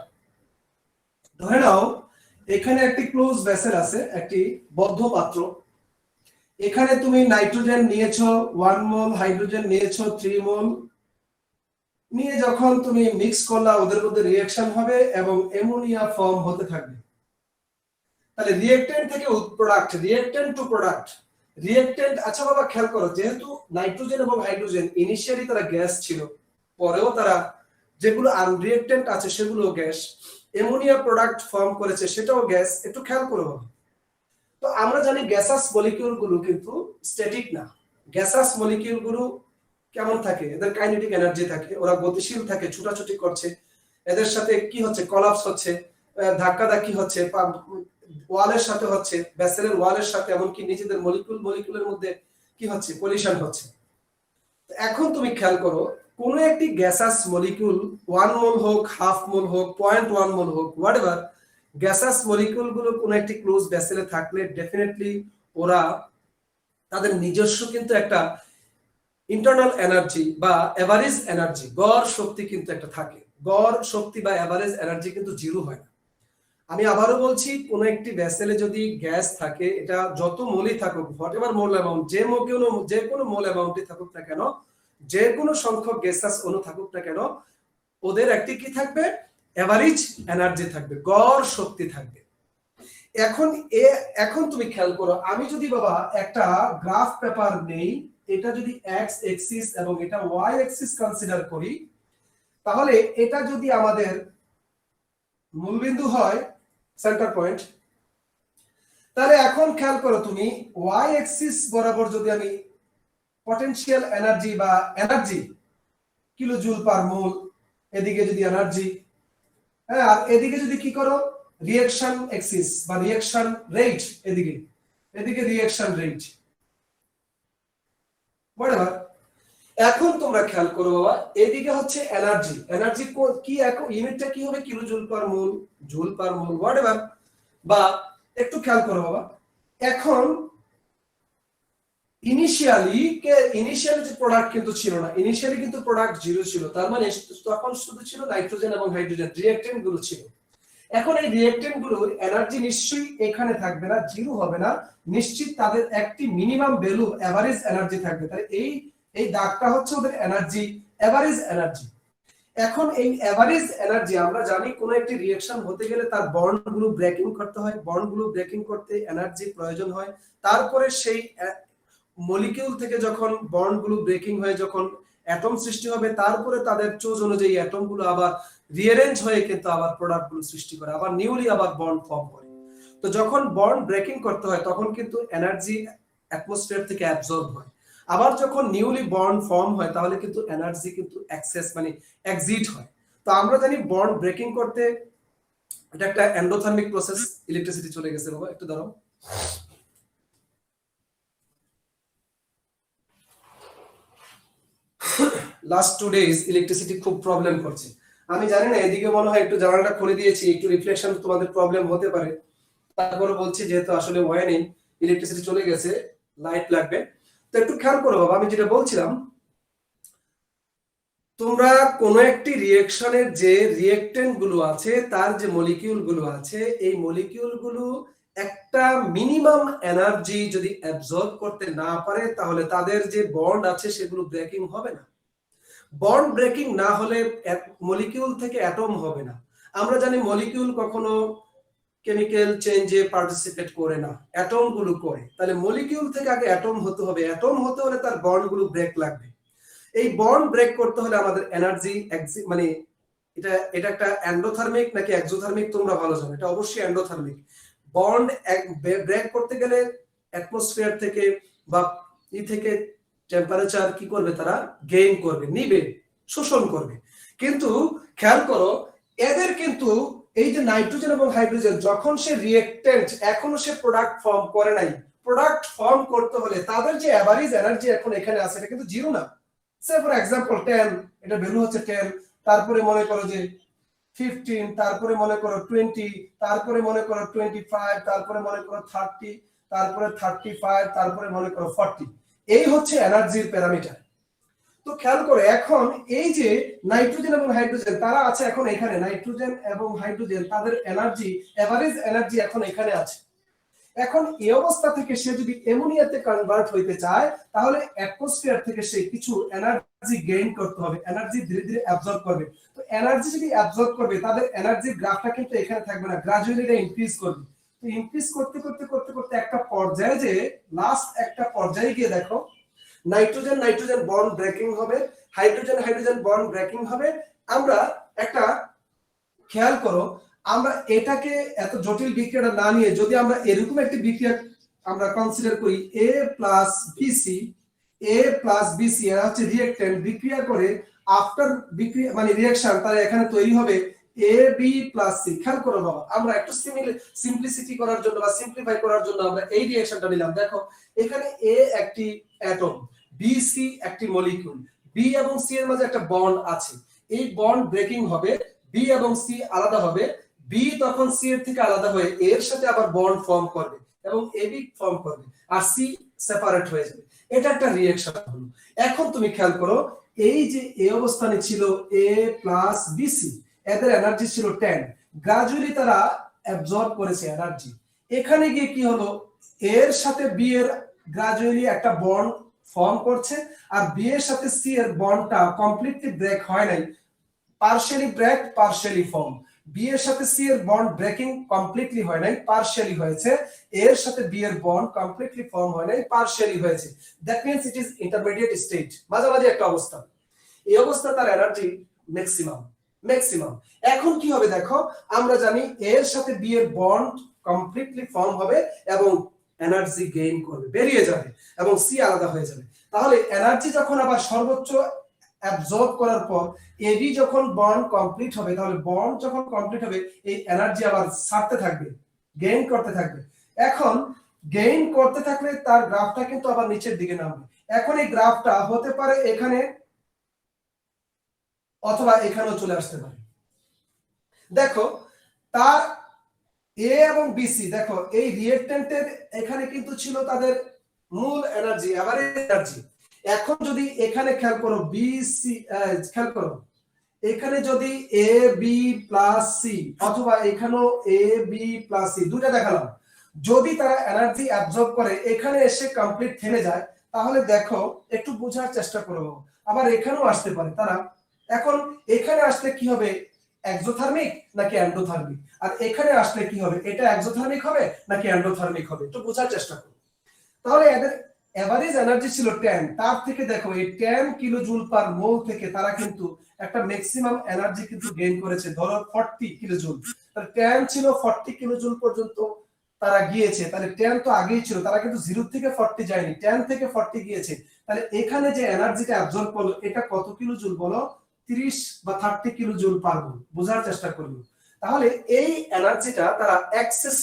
ধরে নাও এখানে একটি ক্লোজ ভেসেল আছে, একটি বদ্ধ পাত্র। এখানে তুমি নাইট্রোজেন নিয়েছো 1 মোল, হাইড্রোজেন নিয়েছো 3 মোল, নিয়ে যখন তুমি মিক্স করলা ওদের মধ্যে রিঅ্যাকশন হবে এবং অ্যামোনিয়া ফর্ম হতে থাকবে। তাহলে রিঅ্যাকট্যান্ট থেকে product, reactant to product, reactant. আচ্ছা বাবা খেয়াল করো, যেহেতু নাইট্রোজেন এবং হাইড্রোজেন ইনিশিয়ালি তারা গ্যাস ছিল, পরেও তারা যেগুলো আনরিঅ্যাকট্যান্ট আছে সেগুলো গ্যাস, অ্যামোনিয়া প্রোডাক্ট ফর্ম করেছে সেটাও গ্যাস। একটু খেয়াল করো, তো আমরা জানি গ্যাসাস মলিকিউল গুলো কিন্তু স্ট্যাটিক না। গ্যাসাস মলিকিউল গুলো কেমন থাকে, এদের কাইনেটিক এনার্জি থাকে, ওরা গতিশীল থাকে, ছুটাছুটি করছে, এদের সাথে কি হচ্ছে, কলাপস হচ্ছে, ধাক্কাধাক্কি হচ্ছে, ওয়ালের সাথে হচ্ছে, ভেসেলের ওয়ালের সাথে, এমনকি নিজেদের মলিকুলের মধ্যে কি হচ্ছে, কলিশন হচ্ছে। এখন তুমি খেয়াল করো, কোন একটি গ্যাসাস মলিকিউল 1 মোল হোক, হাফ মোল হোক, 0.1 মোল হোক, হোয়াটএভার, গ্যাসাস মলিকিউল গুলো কোন একটি ক্লোজ ভেসেলে থাকলে ডেফিনেটলি ওরা তাদের নিজস্ব কিন্তু একটা ইন্টারনাল এনার্জি বা এভারেজ এনার্জি, গড় শক্তি কিন্তু একটা থাকে। গড় শক্তি বা এভারেজ এনার্জি কিন্তু জিরো হয় না। আমি আবারও বলছি, কোন একটি ভেসেলে যদি গ্যাস থাকে, এটা যত মোলই থাকুক, হোয়াটএভার মোল অ্যামাউন্ট, যে কোনো মোল অ্যামাউন্টই থাকুক না কেন, যে কোনো সংখ্যক গ্যাসাস অণু থাকুক না কেন, ওদের একটি কি থাকবে, এভারেজ এনার্জি থাকবে, গড় শক্তি থাকবে। এখন তুমি খেয়াল করো, আমি যদি বাবা একটা গ্রাফ পেপার নেই, এটা যদি এক্স এক্সিস এবং এটা ওয়াই এক্সিস কনসিডার করি, তাহলে এটা যদি আমাদের মূলবিন্দু হয়, সেন্টার পয়েন্ট, তাহলে এখন খেয়াল করো তুমি, ওয়াই এক্সিস বরাবর যদি আমি পটেনশিয়াল এনার্জি বা এনার্জি কিলো জুল পার মোল, এদিকে যদি এনার্জি, হ্যাঁ, আর এদিকে যদি কি করো, রিঅ্যাকশন এক্সিস বা রিঅ্যাকশন রেট, এদিকে রিঅ্যাকশন রেট, হোয়াটএভার। এখন তোমরা খেয়াল করো বাবা, এদিকে হচ্ছে এনার্জি কি, ইউনিটটা কি হবে, কিলো জুল পার মোল, জুল পার মোল, হোয়াটএভার। বা একটু খেয়াল করো বাবা, এখন ইনিশিয়ালি যে প্রোডাক্ট কিন্তু ছিল না, ইনিশিয়ালি কিন্তু প্রোডাক্ট জিরো ছিল, তার মানে তখন শুধু ছিল নাইট্রোজেন এবং হাইড্রোজেন, রিঅ্যাকট্যান্ট গুলো ছিল। এখন এই রিঅ্যাকট্যান্ট গুলোর এনার্জি নিশ্চয়ই এখানে থাকবে না, জিরো হবে না, নিশ্চিত তাদের একটি মিনিমাম ভ্যালু এভারেজ এনার্জি থাকবে। তাহলে এই দাগটা হচ্ছে ওদের এনার্জি, এভারেজ এনার্জি। এখন এই এভারেজ এনার্জি, আমরা জানি কোন একটি রিঅ্যাকশন হতে গেলে তার বন্ড গুলো ব্রেকিং করতে হয়, বন্ড গুলো ব্রেকিং করতে এনার্জি প্রয়োজন হয়। তারপরে সেই মলিকিউল থেকে যখন বন্ড গুলো ব্রেকিং হয়ে যখন অ্যাটম সৃষ্টি হবে, তারপরে তাদের চোজ অনুযায়ী অ্যাটম গুলো আবার রিঅ্যারেঞ্জ হয়ে কিন্তু আবার প্রোডাক্ট গুলো সৃষ্টি করে, আবার নিউলি আবার বন্ড ফর্ম করে। তো যখন বন্ড ব্রেকিং করতে হয় তখন কিন্তু এনার্জি অ্যাটমসফিয়ার থেকে অ্যাবজর্ব হয়। আবার যখন নিউলি বন্ড ফর্ম হয় তাহলে কিন্তু এনার্জি কিন্তু অ্যাক্সেস মানে এক্সিট হয়। তো আমরা জানি বন্ড ব্রেকিং করতে এটা একটা এন্ডোথার্মিক প্রসেস। ইলেকট্রিসিটি চলে গেছে বাবা, একটু দাঁড়াও। লাস্ট 2 ডেজ ইলেকট্রিসিটি খুব প্রবলেম করছে। আমি জানি না, এদিকে মনে হয় একটু জানালাটা খুলে দিয়েছি, একটু রিফ্লেকশন তোমাদের প্রবলেম হতে পারে, তারপরে বলছি যেহেতু আসলে ওয়াই নেই, ইলেকট্রিসিটি চলে গেছে, লাইট লাগবে। তো একটু খেয়াল করো বাবা, আমি যেটা বলছিলাম, তোমরা কোন একটি রিঅ্যাকশনের যে রিঅ্যাকট্যান্ট গুলো আছে, তার যে মলিকিউল গুলো আছে, এই মলিকিউল গুলো একটা মিনিমাম এনার্জি যদি অ্যাবজর্ব করতে না পারে, তাহলে তাদের যে বন্ড আছে সেগুলো ব্রেকিং হবে না। বন্ড ব্রেকিং না হলে মলিকিউল থেকে অ্যাটম হবে না। আমরা জানি মলিকিউল কখনো কেমিক্যাল চেঞ্জে পার্টিসিপেট করে না, অ্যাটম গুলো করে। তাহলে মলিকিউল থেকে আগে অ্যাটম হতে হবে, অ্যাটম হতে হলে তার বন্ড গুলো ব্রেক লাগবে। এই বন্ড ব্রেক করতে হলে আমাদের এনার্জি মানে এটা একটা এন্ডোথার্মিক নাকি এক্সোথার্মিক তোমরা ভালো জানো, এটা অবশ্যই এন্ডোথার্মিক। বন্ড ব্রেক করতে গেলে অ্যাটমসফিয়ার থেকে বা থেকে টেম্পারেচার কি করবে, তারা গেইন করবে, নিবে, শোষণ করবে। কিন্তু খেয়াল করো, এদের কিন্তু এই যে নাইট্রোজেন এবং হাইড্রোজেন, যখন সে রিঅ্যাকট্যান্ট, এখনো সে প্রোডাক্ট ফর্ম করে নাই, প্রোডাক্ট ফর্ম করতে হলে তাদের যে এভারেজ এনার্জি এখন এখানে আছে, এটা কিন্তু জিরো না। সে ফর এক্সাম্পল 10, এটা ভ্যালু হচ্ছে 10, তারপরে মনে করো যে 15, তারপরে মনে করো 20, তারপরে মনে করো 25, তারপরে মনে করো 30, তারপরে 35, তারপরে মনে করো 40। এই হচ্ছে এনার্জির প্যারামিটার। তো খেয়াল করো এখন এই যে নাইট্রোজেন এবং হাইড্রোজেন তারা আছে এখন এখানে, নাইট্রোজেন এবং হাইড্রোজেন তাদের এনার্জি, এভারেজ এনার্জি এখন এখানে আছে। এখন এই অবস্থা থেকে সে যদি অ্যামোনিয়াতে কনভার্ট হইতে চায় তাহলে অ্যাটমসফিয়ার থেকে সে কিছু এনার্জি গেইন করতে হবে, এনার্জি ধীরে ধীরে অ্যাবজর্ব করবে। তো এনার্জি যদি অ্যাবজর্ব করবে তাদের এনার্জির গ্রাফটা কিন্তু এখানে থাকবে না, গ্র্যাজুয়ালি এটা ইনক্রিজ করবে। তো ইনক্রিজ করতে করতে করতে করতে একটা পর্যায়ে যে লাস্ট একটা পর্যায়ে গিয়ে দেখো নাইট্রোজেন নাইট্রোজেন বন্ড ব্রেকিং হবে, হাইড্রোজেন হাইড্রোজেন বন্ড ব্রেকিং হবে। আমরা একটা খেয়াল করো, আমরা এটাকে এত জটিল বিক্রিয়াটা না নিয়ে যদি আমরা এরকম একটি বিক্রিয়া আমরা কনসিডার করি A প্লাস BC এরা হচ্ছে রিঅ্যাকট্যান্ট, বিক্রিয়া করে আফটার বিক্রিয়া মানে রিঅ্যাকশন তাহলে এখানে তৈরি হবে AB প্লাস C। খেয়াল করো বাবা, আমরা একটু সিম্পলিসিটি করার জন্য বা সিম্পলিফাই করার জন্য আমরা এই রিঅ্যাকশনটা নিলাম। দেখো এখানে A একটি অ্যাটম, BC একটি মলিকিউল, B এবং C এর মাঝে একটা বন্ড আছে, এই বন্ড ব্রেকিং হবে, B এবং C আলাদা হবে, B তখন C এর থেকে আলাদা হয়ে এর সাথে আবার বন্ড ফর্ম করবে এবং AB ফর্ম করবে আর C সেপারেট হয়ে যাবে। এটা একটা রিঅ্যাকশন হলো। এখন তুমি খেয়াল করো এই যে এই অবস্থানে ছিল A প্লাস BC, এদের এনার্জি ছিল 10, গ্রাজুয়ালি তারা অ্যাবজর্ব করেছে এনার্জি। এখানে গিয়ে কি হলো, এর সাথে B এর গ্রাজুয়ালি একটা বন্ড ফর্ম করছে আর B এর সাথে C এর বন্ডটা কমপ্লিটলি ব্রেক হয় নাই, partially break partially form. B এর সাথে C এর বন্ড ব্রেকিং কমপ্লিটলি হয় নাই, পার্শিয়ালি হয়েছে, এর সাথে B এর বন্ড কমপ্লিটলি ফর্ম হয় নাই, পার্শিয়ালি হয়েছে। That means it is intermediate state, মাঝামাঝি একটা অবস্থা। এই অবস্থা তার এনার্জি ম্যাক্সিমাম। এখন কি হবে দেখো, আমরা জানি এর সাথে B এর বন্ড কমপ্লিটলি ফর্ম হবে এবং এনার্জি গেইন করবে, বেরিয়ে যাবে এবং C আলাদা হয়ে যাবে। তাহলে এনার্জি যখন আবার সর্বোচ্চ অ্যাবজর্ব করার পর AB যখন বন্ড কমপ্লিট হবে, তাহলে বন্ড যখন কমপ্লিট হবে এই এনার্জি আবার ছাড়তে থাকবে, গেইন করতে থাকবে। এখন গেইন করতে থাকলে তার গ্রাফটা কিন্তু আবার নিচের দিকে নামবে। এখন এই গ্রাফটা হতে পারে এখানে অথবা এখানেও চলে আসতে পারে। দেখো তার A এবং BC, দেখো এই রিঅ্যাকট্যান্টের এখানে কিন্তু ছিল তাদের মূল এনার্জি, এভারেজ এনার্জি। এখন যদি এখানে খেয়াল করো BC, খেয়াল করো এখানে যদি AB প্লাস C অথবা এখানেও AB প্লাস C দুটো দেখালাম, যদি তারা এনার্জি অ্যাবজর্ব করে এখানে এসে কমপ্লিট থেমে যায় তাহলে দেখো একটু বোঝার চেষ্টা করো, আবার এখানেও আসতে পারে তারা। এখন এখানে আসলে কি হবে, এক্সোথার্মিক নাকি এন্ডোথার্মিক, আর এখানে আসলে কি হবে, এটা এক্সোথার্মিক হবে নাকি এন্ডোথার্মিক হবে, একটু বোঝার চেষ্টা করো। তাহলে এদের এভারেজ এনার্জি ছিল 10, তার থেকে দেখো এই 10 কিলোজুল পার মোল থেকে তারা কিন্তু একটা ম্যাক্সিমাম এনার্জি কিন্তু গেইন করেছে, ধরো 40 কিলোজুল। তাহলে 10 ছিল 40 কিলোজুল পর্যন্ত তারা গিয়েছে, তাহলে 10 তো আগেই ছিল, তারা কিন্তু 0 থেকে 40 যায়নি, 10 থেকে 40 গিয়েছে। তাহলে এখানে যে এনার্জিটা অ্যাবজর্ব করলো এটা কত কিলোজুল বলো, 30 বা 30 কিলোজুল পার মোল, বোঝার চেষ্টা করলো। তাহলে এই এনার্জিটা তারা এক্সেস,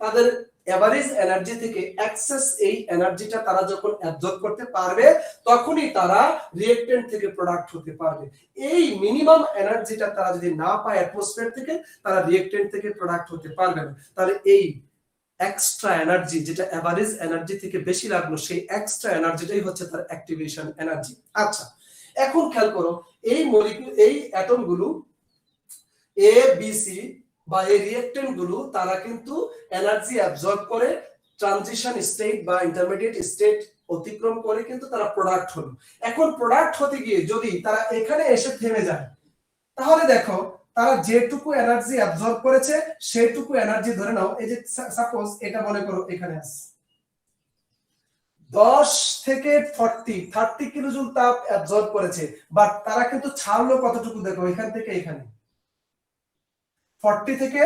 তাদের এভারেজ এনার্জি থেকে এক্সেস এই এনার্জিটা তারা যখন অ্যাবজর্ব করতে পারবে তখনই তারা রিঅ্যাকট্যান্ট থেকে প্রোডাক্ট হতে পারবে। এই মিনিমাম এনার্জিটা তারা যদি না পায় অ্যাটমসফিয়ার থেকে, তারা রিঅ্যাকট্যান্ট থেকে প্রোডাক্ট হতে পারবে না। তাহলে এই এক্সট্রা এনার্জি যেটা এভারেজ এনার্জি থেকে বেশি লাগলো, সেই এক্সট্রা এনার্জিটাই হচ্ছে তার অ্যাক্টিভেশন এনার্জি। আচ্ছা এখন খেয়াল করো এই মলিকিউল, এই অ্যাটম গুলো A B C বা এই রিঅ্যাকট্যান্ট গুলো তারা কিন্তু এনার্জি অ্যাবজর্ব করে ট্রানজিশন স্টেট বা ইন্টারমিডিয়েট স্টেট অতিক্রম করে কিন্তু তারা প্রোডাক্ট হলো। এখন প্রোডাক্ট হতে গিয়ে যদি তারা এখানে এসে থেমে যায় তাহলে দেখো তারা যেটুকু এনার্জি অ্যাবজর্ব করেছে সেটুকু এনার্জি ধরে নাও, এই যে সাপোজ এটা মনে করো এখানে আছে 10 থেকে 30 কিলোজুল তাপ অ্যাবজর্ব করেছে, বাট তারা কিন্তু ছাড়লো কতটুকু, দেখো এখান থেকে এখানে 40 থেকে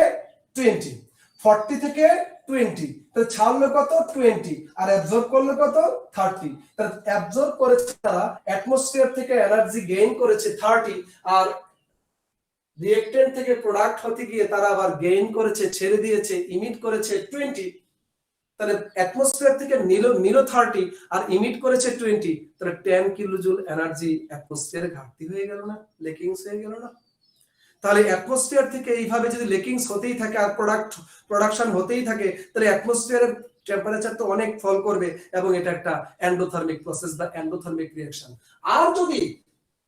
20, তো ছাড়লো কত 20 আর অ্যাবজর্ব করলো কত 30। তাহলে অ্যাবজর্ব করেছে তারা অ্যাটমসফিয়ার থেকে এনার্জি গেইন করেছে 30, আর রিঅ্যাকট্যান্ট থেকে প্রোডাক্ট হতে গিয়ে তারা আবার গেইন করেছে, ছেড়ে দিয়েছে, ইমিট করেছে 20। তাহলে অ্যাটমসফিয়ার থেকে নিল 30 আর ইমিট করেছে 20, তাহলে 10 কিলোজুল এনার্জি অ্যাটমসফিয়ারে ঘাটতি হয়ে গেল না, লেকিংস হয়ে গেল না। তাহলে অ্যাটমসফিয়ার থেকে এইভাবে যদি লেকিংস হতেই থাকে আর প্রোডাকশন হতেই থাকে, তাহলে অ্যাটমসফিয়ারের টেম্পারেচার তো অনেক ফল করবে এবং এটা একটা এন্ডোথার্মিক প্রসেস বা এন্ডোথার্মিক রিঅ্যাকশন। আর যদি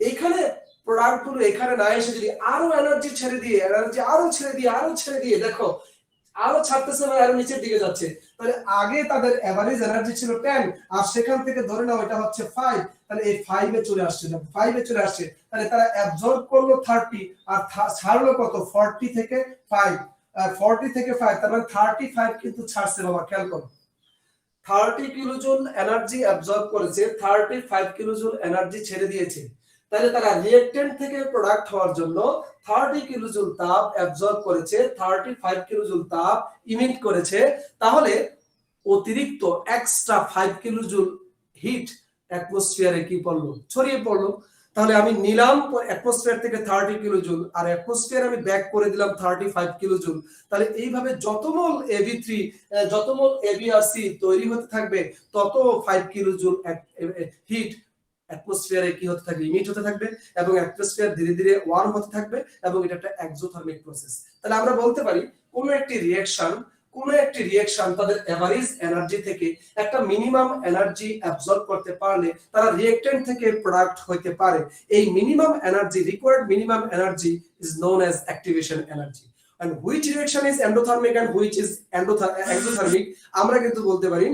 এখানে প্রোডাক্ট গুলো এখানে না এসে যদি আরো এনার্জি ছেড়ে দিয়ে দেখো আরো ছাড়তেছে না, আরো নিচের দিকে যাচ্ছে, তাহলে আগে তাদের এভারেজ এনার্জি ছিল 10 আর সেখান থেকে ধরে নাও এটা হচ্ছে 5, তাহলে এই 5 এ চলে আসছে, 5 এ চলে আসছে, তাহলে তারা অ্যাবজর্ব করলো 30 আর ছাড়লো কত 40 থেকে 5, 40 থেকে 5, তার মানে 35 কিন্তু ছাড়ছে বাবা, খেয়াল করো 30 কিলোজুল এনার্জি অ্যাবজর্ব করেছে, 35 কিলোজুল এনার্জি ছেড়ে দিয়েছে, তাহলে তারা রিঅ্যাকট্যান্ট থেকে প্রোডাক্ট হওয়ার জন্য 30 কিলোজুল তাপ অ্যাবজর্ব করেছে, 35 কিলোজুল তাপ ইমিট করেছে, তাহলে অতিরিক্ত এক্সট্রা 5 কিলোজুল হিট অ্যাটমসফিয়ারে কি পড়লো, ছড়িয়ে পড়লো। তাহলে আমি নিলাম অ্যাটমসফিয়ার থেকে 30 কিলোজুল আর অ্যাটমসফিয়ার আমি ব্যাক করে দিলাম 35 কিলোজুল, তাহলে এইভাবে যত মোল Ab3 যত মোল AbRc তৈরি হতে থাকবে তত 5 কিলোজুল হিট অ্যাটমসফিয়ারে কি হতে থাকবে, ইমিট হতে থাকবে এবং অ্যাটমসফিয়ার ধীরে ধীরে ওয়ার্ম হতে থাকবে এবং এটা একটা এক্সোথার্মিক প্রসেস। তাহলে আমরা বলতে পারি কোন একটি রিঅ্যাকশন তাদের এভারেজ এনার্জি থেকে একটা মিনিমাম এনার্জি অ্যাবজর্ব করতে পারলে তারা রিঅ্যাকট্যান্ট থেকে প্রোডাক্ট হতে পারে। এই minimum energy, required minimum energy is known as activation energy. and which reaction is endothermic and which is exothermic, আমরা কিন্তু বলতে পারি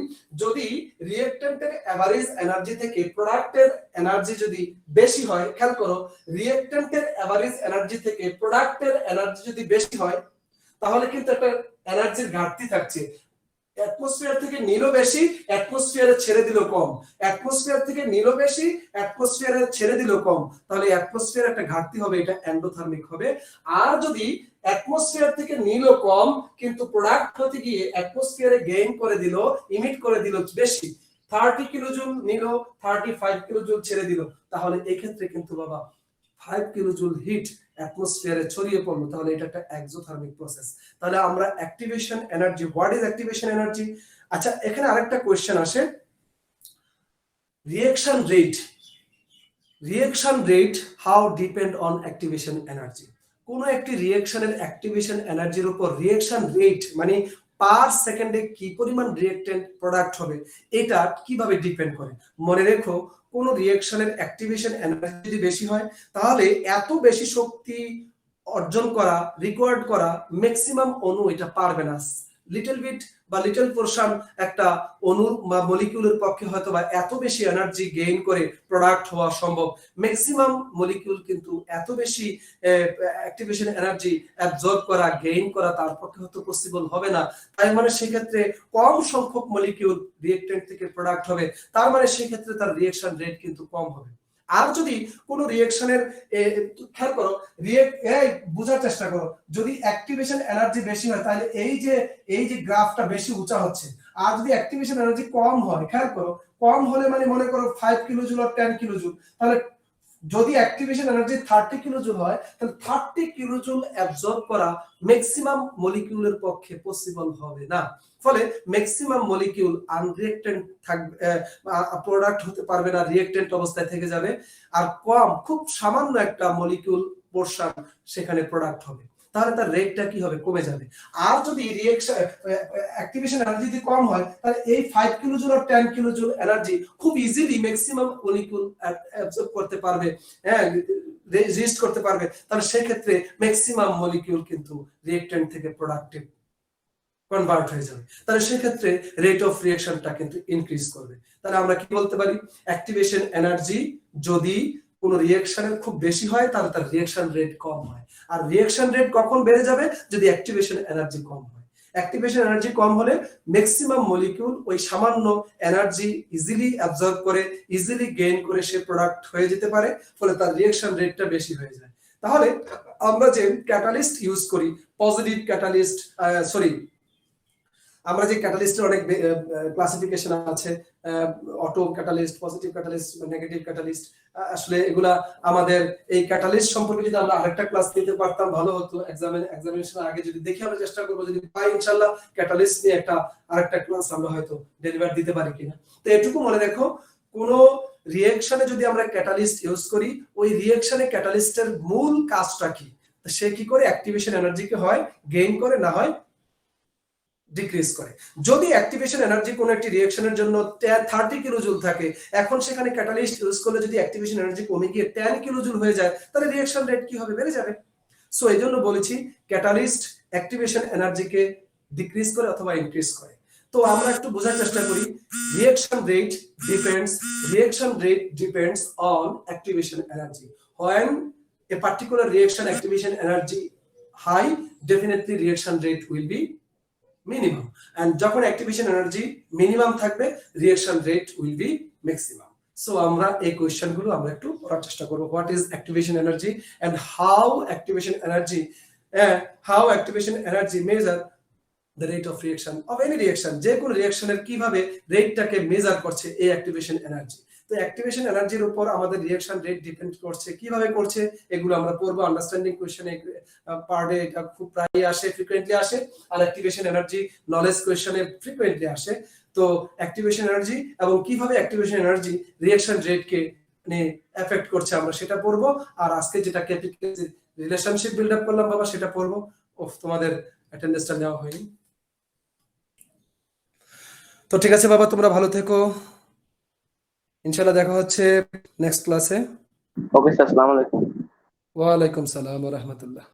যদি রিঅ্যাকট্যান্টের এভারেজ এনার্জি থেকে প্রোডাক্টের এনার্জি যদি বেশি হয়, খেয়াল করো রিঅ্যাকট্যান্টের এভারেজ এনার্জি থেকে প্রোডাক্টের এনার্জি যদি বেশি হয় তাহলে কিন্তু একটা এনার্জির ঘাটতি থাকছে। অ্যাটমসফিয়ার থেকে নিলো বেশি, অ্যাটমসফিয়ারে ছেড়ে দিল কম, অ্যাটমসফিয়ার থেকে নিলো বেশি, অ্যাটমসফিয়ারে ছেড়ে দিল কম, তাহলে অ্যাটমসফিয়ার একটা ঘাটতি হবে, এটা এন্ডোথার্মিক হবে। আর যদি অ্যাটমসফিয়ার থেকে নিলো কম কিন্তু প্রোডাক্ট হতে গিয়ে অ্যাটমসফিয়ারে গেইন করে দিল, ইমিট করে দিল বেশি, 30 কিলোজুল নিলো 35 কিলোজুল ছেড়ে দিল, তাহলে এই ক্ষেত্রে কিন্তু বাবা 5 কিলোজুল হিট অ্যাটমসফিয়ারে ছড়িয়ে পড়লো, তাহলে এটা একটা এক্সোথার্মিক প্রসেস। তাহলে আমরা activation energy, what is activation energy? আচ্ছা এখানে আরেকটা কোশ্চেন আসে, reaction rate how depend on activation energy. কোন একটি রিঅ্যাকশনের অ্যাক্টিভেশন এনার্জির উপর রিঅ্যাকশন রেট মানে পার সেকেন্ডে কি পরিমাণ রিঅ্যাকট্যান্ট প্রোডাক্ট হবে এটা কিভাবে ডিপেন্ড করে। মনে রেখো কোন রিঅ্যাকশনের অ্যাক্টিভেশন এনার্জি যদি বেশি হয় তাহলে এত বেশি শক্তি অর্জন করা, রিকোয়ার্ড করা ম্যাক্সিমাম অণু এটা পারবে না। লিটল বিট বা লিটল পোরশন একটা অণু বা মলিকিউলের পক্ষে হয়তো বা এত বেশি এনার্জি গেইন করে প্রোডাক্ট হওয়া সম্ভব, ম্যাক্সিমাম মলিকিউল কিন্তু এত বেশি অ্যাক্টিভেশন এনার্জি অ্যাবজর্ব করা, গেইন করা তার পক্ষে হয়তো পসিবল হবে না। তাই মানে সেক্ষেত্রে কম সংখ্যক মলিকিউল রিঅ্যাকট্যান্ট থেকে প্রোডাক্ট হবে, তার মানে সেক্ষেত্রে তার রিঅ্যাকশন রেট কিন্তু কম হবে। আর যদি কোন রিঅ্যাকশনের খেয়াল করো বুঝার চেষ্টা করো, যদি অ্যাক্টিভেশন এনার্জি বেশি হয় তাহলে এই যে গ্রাফটা বেশি উঁচা হচ্ছে, আর যদি অ্যাক্টিভেশন এনার্জি কম হয়, খেয়াল করো কম হলে মানে মনে করো 5 কিলোজুল আর 10 কিলোজুল, তাহলে যদি অ্যাক্টিভেশন এনার্জি 30 কিলোজুল হয় তাহলে 30 কিলোজুল অ্যাবজর্ব করা ম্যাক্সিমাম মলিকিউলের পক্ষে পসিবল হবে না। ফলে ম্যাক্সিমাম মলিকিউল আনরিঅ্যাক্টেন্ট থাকবে, প্রোডাক্ট হতে পারবে না, রিঅ্যাক্টেন্ট অবস্থায় থেকে যাবে, আর কম খুব সামান্য একটা মলিকিউল পোরশন সেখানে প্রোডাক্ট হবে, তাহলে তার রেটটা কি হবে, কমে যাবে। আর যদি রিঅ্যাকশন অ্যাক্টিভেশন এনার্জি যদি কম হয় তাহলে এই 5 কিলোজুল আর 10 কিলোজুল এনার্জি খুব ইজিলি ম্যাক্সিমাম মলিকিউল অ্যাবজর্ব করতে পারবে, হ্যাঁ রেজিস্ট করতে পারবে, তাহলে সেই ক্ষেত্রে ম্যাক্সিমাম মলিকিউল কিন্তু রিঅ্যাকট্যান্ট থেকে প্রোডাক্টে কনভার্ট হয়ে যাবে, তাহলে সেই ক্ষেত্রে রেট অফ রিঅ্যাকশনটা কিন্তু ইনক্রিজ করবে। তাহলে আমরা কি বলতে পারি, অ্যাক্টিভেশন এনার্জি যদি কোন রিঅ্যাকশনের খুব বেশি হয় তাহলে তার রিঅ্যাকশন রেট কম হয়, আর রিঅ্যাকশন রেট কখন বেড়ে যাবে, যদি অ্যাক্টিভেশন এনার্জি কম হয়। অ্যাক্টিভেশন এনার্জি কম হলে ম্যাক্সিমাম মলিকিউল ওই সামান্য এনার্জি ইজিলি অ্যাবজর্ব করে, ইজিলি গেইন করে সে প্রোডাক্ট হয়ে যেতে পারে, ফলে তার রিঅ্যাকশন রেটটা বেশি হয়ে যায়। তাহলে আমরা যে ক্যাটালিস্ট ইউজ করি, পজিটিভ ক্যাটালিস্ট, আমরা যে ক্যাটালিস্টের অনেক ক্লাসিফিকেশন আছে, auto catalyst, positive catalyst, negative catalyst, আসলে এগুলা আমাদের এই ক্যাটালিস্ট সম্পর্কে যদি আমরা আরেকটা ক্লাস নিতে পারতাম ভালো হতো। এক্সামিনেশনের আগে যদি দেখি আমরা চেষ্টা করব, যদি পাই ইনশাআল্লাহ ক্যাটালিস্ট নিয়ে আরেকটা ক্লাস আমরা হয়তো ডেলিভার দিতে পারি কিনা। তো এটুকু মনে রাখো, কোন রিঅ্যাকশনে যদি আমরা ক্যাটালিস্ট ইউজ করি ওই রিঅ্যাকশনে ক্যাটালিস্টের মূল কাজটা কি, তো সে কি করে অ্যাক্টিভেশন এনার্জিকে হয় গেইন করে, না হয় ডিক্রিজ করে। যদি অ্যাক্টিভেশন এনার্জি কোন একটি রিঅ্যাকশনের জন্য 30 কিলোজুল থাকে, এখন সেখানে ক্যাটালিস্ট ইউজ করলে যদি অ্যাক্টিভেশন এনার্জি কমে গিয়ে 10 কিলোজুল হয়ে যায়, তাহলে রিঅ্যাকশন রেট কি হবে? বেড়ে যাবে। সো এই জন্য বলেছি ক্যাটালিস্ট অ্যাক্টিভেশন এনার্জিকে ডিক্রিজ করে অথবা ইনক্রিজ করে। তো আমরা একটু বোঝার চেষ্টা করি। Reaction rate depends on activation energy. When a particular reaction activation energy high, definitely reaction rate will be minimum, and যখন অ্যাক্টিভেশন এনার্জি মিনিমাম থাকবে reaction rate will be maximum. So আমরা এই কোশ্চেন গুলো আমরা একটু করার চেষ্টা করব। What is activation energy and how activation energy measure the rate of reaction of any reaction, যে কোন রিঅ্যাকশনের কিভাবে রেটটাকে মেজার করছে এই অ্যাক্টিভেশন এনার্জি। তো অ্যাক্টিভেশন এনার্জির উপর আমাদের রিঅ্যাকশন রেট ডিপেন্ড করছে। কিভাবে করছে এগুলো আমরা পড়বো। আন্ডারস্ট্যান্ডিং কোশ্চেনে পার্টে এটা খুব প্রায়ই আসে, ফ্রিকোয়েন্টলি আসে, আর অ্যাক্টিভেশন এনার্জি নলেজ কোশ্চেনে ফ্রিকোয়েন্টলি আসে। তো অ্যাক্টিভেশন এনার্জি এবং কিভাবে অ্যাক্টিভেশন এনার্জি রিঅ্যাকশন রেটকে মানে এফেক্ট করছে আমরা সেটা পড়বো। আর আজকে যেটা ক্যাপিটাল রিলেশনশিপ বিল্ড আপ করলাম বাবা সেটা পড়বো। তোমাদের অ্যাটেন্ডেন্সটা নেওয়া হয়নি। তো ঠিক আছে বাবা, তোমরা ভালো থেকো, ইনশাআল্লাহ দেখা হচ্ছে নেক্সট ক্লাসে। ওকে স্যার, আসসালামু আলাইকুম। ওয়ালাইকুম সালাম ওয়া রাহমাতুল্লাহ।